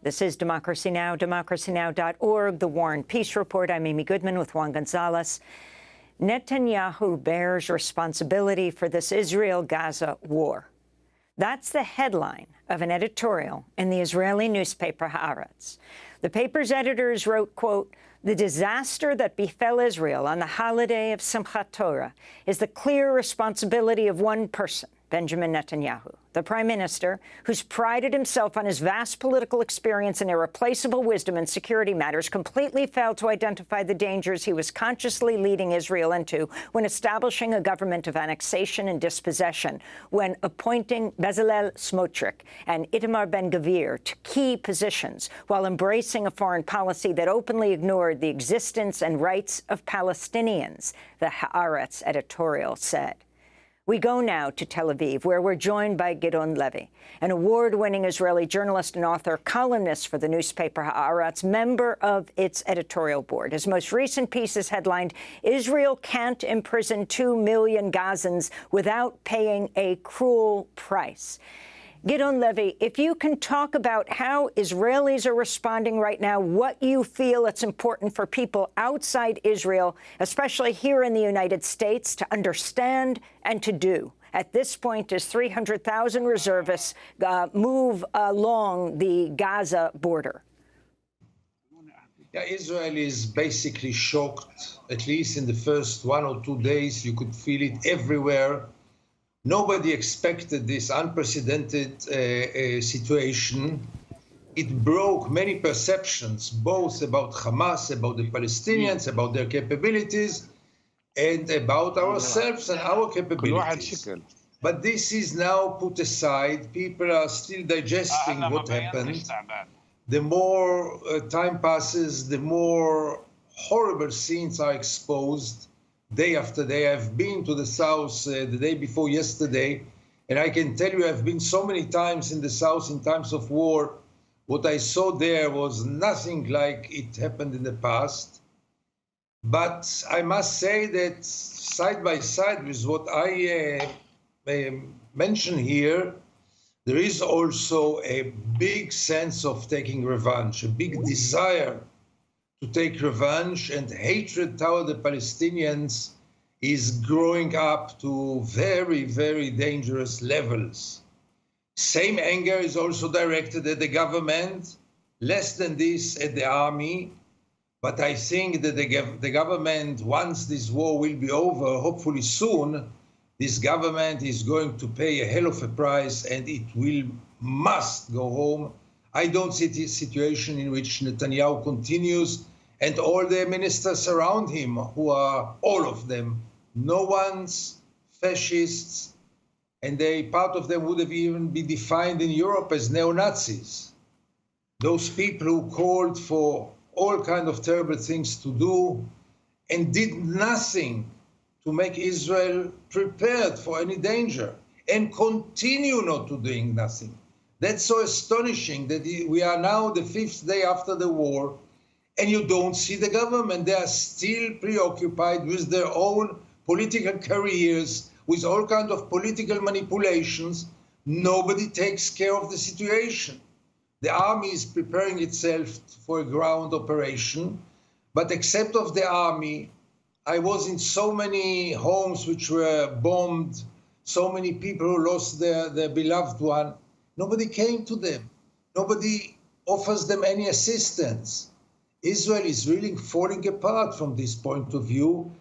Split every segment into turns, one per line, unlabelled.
This is Democracy Now!, democracynow.org, The War and Peace Report. I'm Amy Goodman with Juan Gonzalez. Netanyahu bears responsibility for this Israel-Gaza war. That's the headline of an editorial in the Israeli newspaper Haaretz. The paper's editors wrote, quote, "The disaster that befell Israel on the holiday of Simchat Torah is the clear responsibility of one person, Benjamin Netanyahu, the prime minister, who's prided himself on his vast political experience and irreplaceable wisdom in security matters, completely failed to identify the dangers he was consciously leading Israel into when establishing a government of annexation and dispossession, when appointing Bezalel Smotrich and Itamar Ben-Gvir to key positions, while embracing a foreign policy that openly ignored the existence and rights of Palestinians," the Haaretz editorial said. We go now to Tel Aviv, where we're joined by Gideon Levy, an award-winning Israeli journalist and author, columnist for the newspaper Haaretz, member of its editorial board. His most recent piece is headlined, "Israel Can't Imprison 2 Million Gazans Without Paying a Cruel Price." Gideon Levy, if you can talk about how Israelis are responding right now, what you feel it's important for people outside Israel, especially here in the United States, to understand and to do at this point as 300,000 reservists move along the Gaza border.
Yeah, Israel is basically shocked. At least in the first 1 or 2 days, you could feel it everywhere. Nobody expected this unprecedented situation. It broke many perceptions, both about Hamas, about the Palestinians, about their capabilities, and about ourselves and our capabilities. But this is now put aside. People are still digesting what happened. The more time passes, the more horrible scenes are exposed. Day after day. I've been to the south the day before yesterday, and I can tell you I've been so many times in the south in times of war. What I saw there was nothing like it happened in the past. But I must say that side by side with what I mention here, there is also a big sense of taking revenge, a big desire to take revenge, and hatred toward the Palestinians is growing up to very, very dangerous levels. Same anger is also directed at the government, less than this at the army. But I think that the government, once this war will be over, hopefully soon, this government is going to pay a hell of a price, and it must go home. I don't see this situation in which Netanyahu continues and all the ministers around him, who are all of them no-ones, fascists, and part of them would have even been defined in Europe as neo-Nazis. Those people who called for all kinds of terrible things to do and did nothing to make Israel prepared for any danger and continue not to doing nothing. That's so astonishing that we are now the 5th day after the war, and you don't see the government. They are still preoccupied with their own political careers, with all kinds of political manipulations. Nobody takes care of the situation. The army is preparing itself for a ground operation, but except of the army, I was in so many homes which were bombed, so many people who lost their beloved one. Nobody came to them. Nobody offers them any assistance. Israel is really falling apart from this point of view.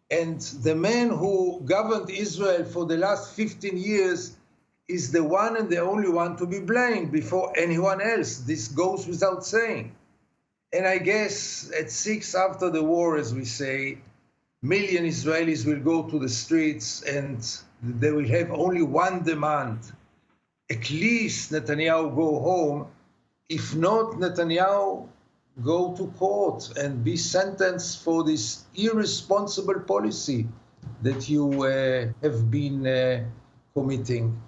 And the man who governed Israel for the last 15 years is the one and the only one to be blamed before anyone else. This goes without saying. And I guess at 6 after the war, as we say, million Israelis will go to the streets and they will have only one demand. At least Netanyahu go home. If not, Netanyahu go to court and be sentenced for this irresponsible policy that you have been committing.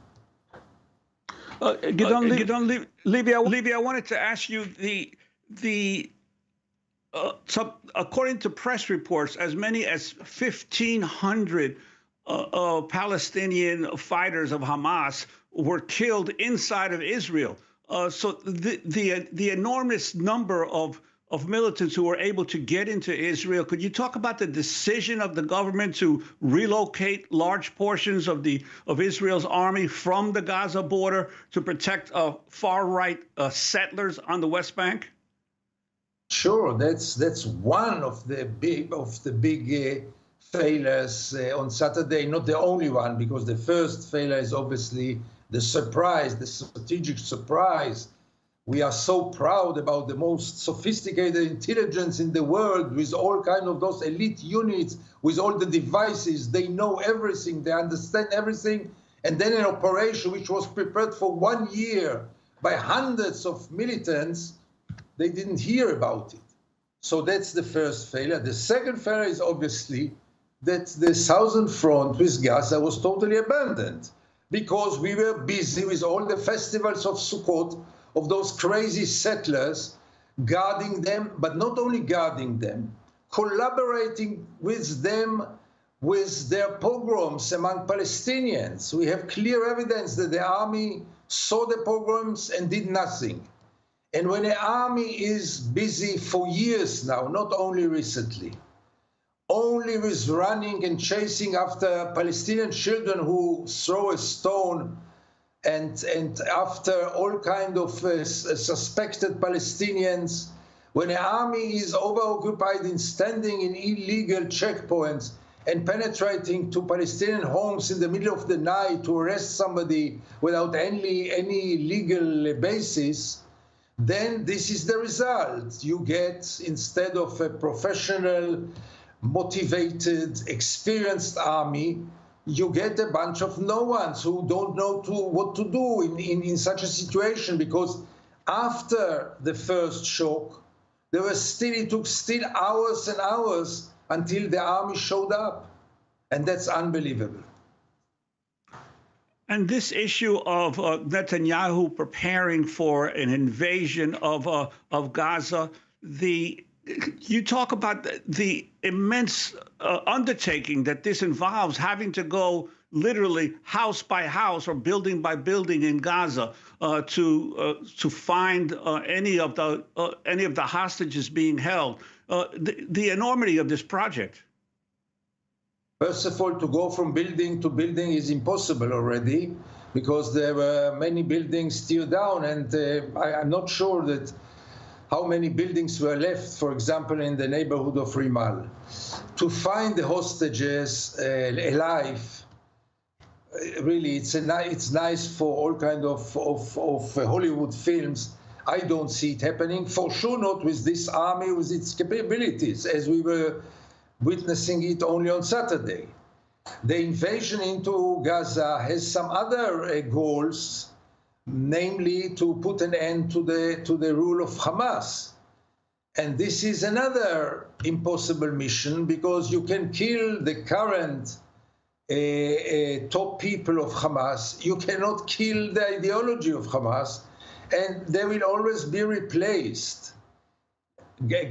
Gideon Levy, I wanted to ask you according to press reports, as many as 1,500 Palestinian fighters of Hamas were killed inside of Israel. So the enormous number of militants who were able to get into Israel. Could you talk about the decision of the government to relocate large portions of Israel's army from the Gaza border to protect far-right settlers on the West Bank?
Sure, that's one of the big failures on Saturday. Not the only one, because the first failure is obviously the surprise, the strategic surprise. We are so proud about the most sophisticated intelligence in the world, with all kind of those elite units, with all the devices. They know everything, they understand everything. And then an operation which was prepared for 1 year by hundreds of militants, they didn't hear about it. So that's the first failure. The second failure is obviously that the southern front with Gaza was totally abandoned, because we were busy with all the festivals of Sukkot, of those crazy settlers, guarding them, but not only guarding them, collaborating with them with their pogroms among Palestinians. We have clear evidence that the army saw the pogroms and did nothing. And when an army is busy for years now, not only recently, only with running and chasing after Palestinian children who throw a stone, and after all kind of suspected Palestinians, when an army is overoccupied in standing in illegal checkpoints and penetrating to Palestinian homes in the middle of the night to arrest somebody without any legal basis, then this is the result. You get, instead of a professional, motivated, experienced army, you get a bunch of no-ones who don't know what to do in such a situation, because after the first shock, it took still hours and hours until the army showed up. And that's unbelievable.
And this issue of Netanyahu preparing for an invasion of Gaza, you talk about the immense undertaking that this involves, having to go literally house by house or building by building in Gaza to find any of the hostages being held. The enormity of this project.
First of all, to go from building to building is impossible already, because there were many buildings still down, and I'm not sure that how many buildings were left, for example, in the neighborhood of Rimal. To find the hostages alive, really, it's nice for all kind of Hollywood films. I don't see it happening, for sure not with this army, with its capabilities, as we were witnessing it only on Saturday. The invasion into Gaza has some other goals, namely to put an end to the rule of Hamas. And this is another impossible mission, because you can kill the current top people of Hamas. You cannot kill the ideology of Hamas, and they will always be replaced.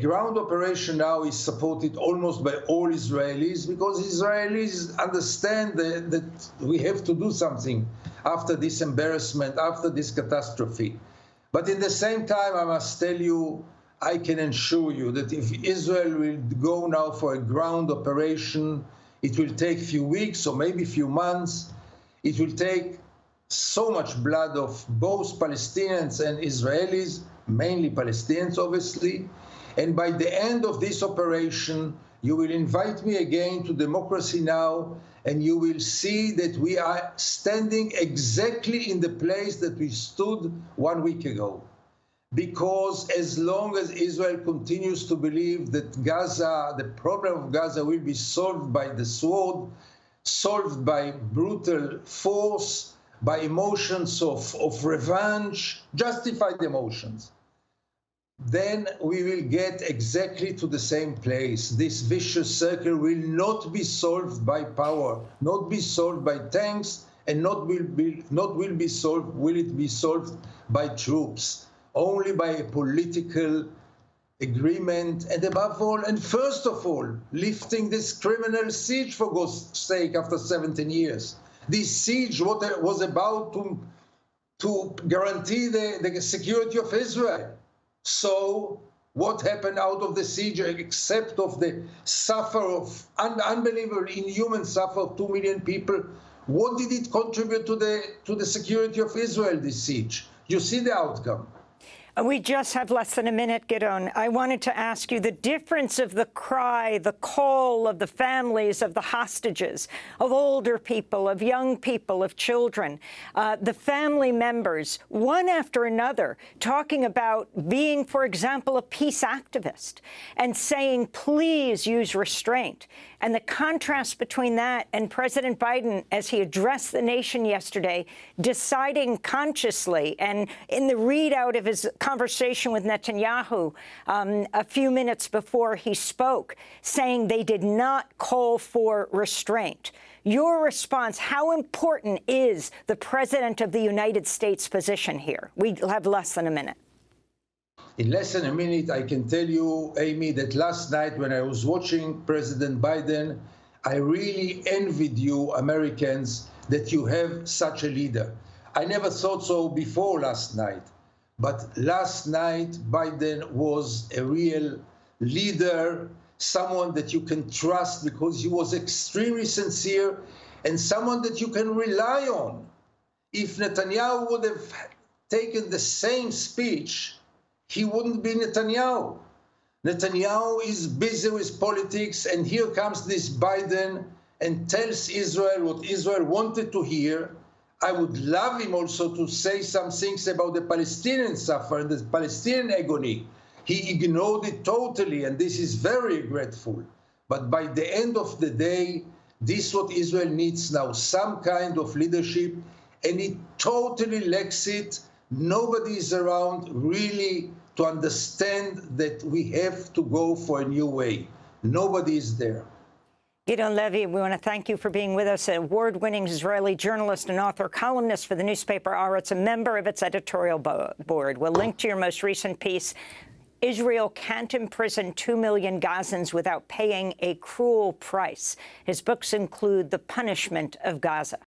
Ground operation now is supported almost by all Israelis, because Israelis understand that we have to do something after this embarrassment, after this catastrophe. But in the same time, I must tell you, I can assure you that if Israel will go now for a ground operation, it will take a few weeks or maybe a few months. It will take so much blood of both Palestinians and Israelis, mainly Palestinians, obviously. And by the end of this operation, you will invite me again to Democracy Now!, and you will see that we are standing exactly in the place that we stood 1 week ago. Because as long as Israel continues to believe that Gaza, the problem of Gaza, will be solved by the sword, solved by brutal force, by emotions of revenge, justified emotions, then we will get exactly to the same place. This vicious circle will not be solved by power, not be solved by tanks, and will it be solved by troops, only by a political agreement, and above all, and first of all, lifting this criminal siege, for God's sake, after 17 years. This siege was about to to guarantee the security of Israel. So what happened out of the siege, except of the suffer of unbelievable, inhuman suffer of 2 million people? What did it contribute to the security of Israel, this siege? You see the outcome.
We just have less than a minute, Gideon. I wanted to ask you the difference of the cry, the call of the families of the hostages, of older people, of young people, of children, the family members, one after another, talking about being, for example, a peace activist and saying, please use restraint. And the contrast between that and President Biden, as he addressed the nation yesterday, deciding consciously and in the readout of his conversation with Netanyahu a few minutes before he spoke, saying they did not call for restraint. Your response, how important is the President of the United States' position here? We have less than a minute.
In less than a minute, I can tell you, Amy, that last night when I was watching President Biden, I really envied you, Americans, that you have such a leader. I never thought so before last night. But last night, Biden was a real leader, someone that you can trust because he was extremely sincere and someone that you can rely on. If Netanyahu would have taken the same speech, he wouldn't be Netanyahu. Netanyahu is busy with politics, and here comes this Biden and tells Israel what Israel wanted to hear. I would love him also to say some things about the Palestinian suffering, the Palestinian agony. He ignored it totally, and this is very regretful. But by the end of the day, this is what Israel needs now, some kind of leadership, and it totally lacks it. Nobody is around really to understand that we have to go for a new way. Nobody is there.
Gideon Levy, we want to thank you for being with us, an award-winning Israeli journalist and author, columnist for the newspaper Haaretz, a member of its editorial board. We'll link to your most recent piece, Israel Can't Imprison 2 Million Gazans Without Paying a Cruel Price. His books include The Punishment of Gaza.